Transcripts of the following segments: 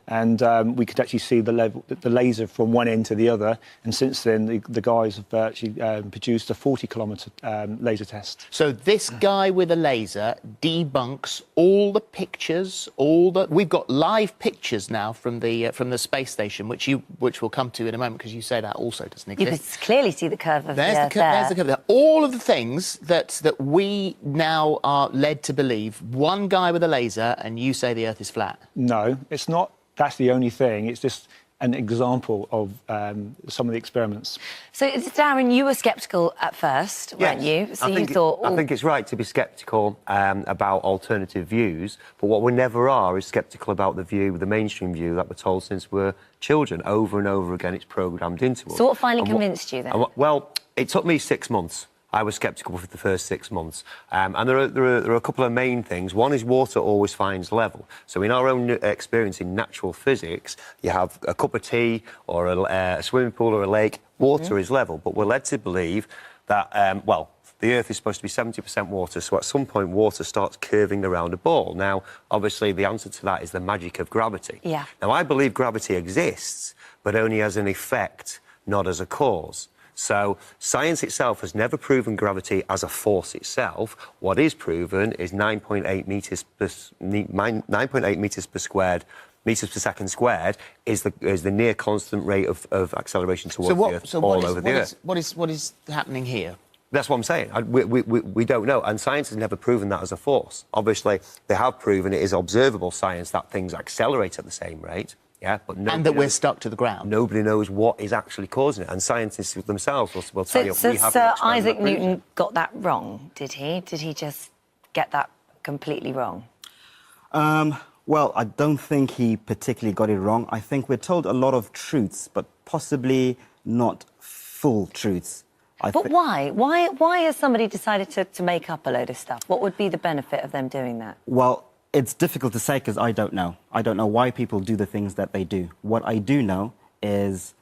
and we could actually see the laser from one end to the other. And since then, the guys have actually produced a 40-kilometre laser test. So this guy with a laser debunks all the pictures, We've got live pictures now from the space station, which we'll come to in a moment, because you say that also doesn't exist. You can clearly see the curve of there's the curve there. All of the things that we now are led to believe. One guy with a laser, and you say the Earth is flat. No, it's not. That's the only thing. It's just an example of some of the experiments. So, Darren, you were sceptical at first, weren't you? So you thought... I think it's right to be sceptical about alternative views, but what we never are is sceptical about the mainstream view that we're told since we're children. Over and over again, it's programmed into us. So what finally convinced you, then? Well, it took me 6 months. I was sceptical for the first 6 months. And there are a couple of main things. One is water always finds level. So in our own experience in natural physics, you have a cup of tea or a swimming pool or a lake, water is level. But we're led to believe that, the Earth is supposed to be 70% water, so at some point water starts curving around a ball. Now, obviously, the answer to that is the magic of gravity. Yeah. Now, I believe gravity exists, but only as an effect, not as a cause. So science itself has never proven gravity as a force itself. What is proven is 9.8 meters per second squared is the near constant rate of acceleration towards the Earth over the Earth. What is happening here? That's what I'm saying. We don't know, and science has never proven that as a force. Obviously, they have proven it is observable science that things accelerate at the same rate. Yeah, but and that we're stuck to the ground. Nobody knows what is actually causing it, and scientists themselves will tell you. So Sir Isaac Newton got that wrong, did he? Did he just get that completely wrong? Well, I don't think he particularly got it wrong. I think we're told a lot of truths, but possibly not full truths. But why? Why has somebody decided to make up a load of stuff? What would be the benefit of them doing that? Well, it's difficult to say because I don't know. I don't know why people do the things that they do. What I do know is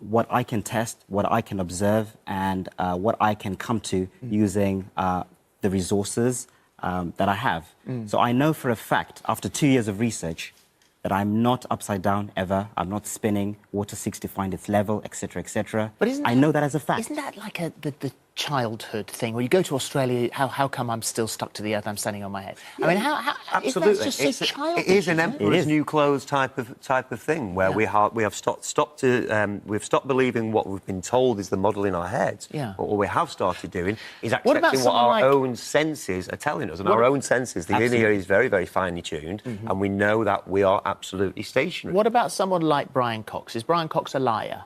what I can test, what I can observe, and what I can come to using the resources that I have. So I know for a fact, after 2 years of research, that I'm not upside down ever. I'm not spinning. Water seeks to find its level, etc., etc. But I know that as a fact. Isn't that like the childhood thing where you go to Australia? How come I'm still stuck to the Earth? I'm standing on my head. Yeah, I mean, how absolutely. It's just so childish. It is an emperor's new clothes type of thing where we have stopped believing what we've been told is the model in our heads. Yeah. But what we have started doing is accepting what our own senses are telling us, and our own senses. The inner ear is very, very finely tuned, and we know that we are absolutely stationary. What about someone like Brian Cox? Is Brian Cox a liar?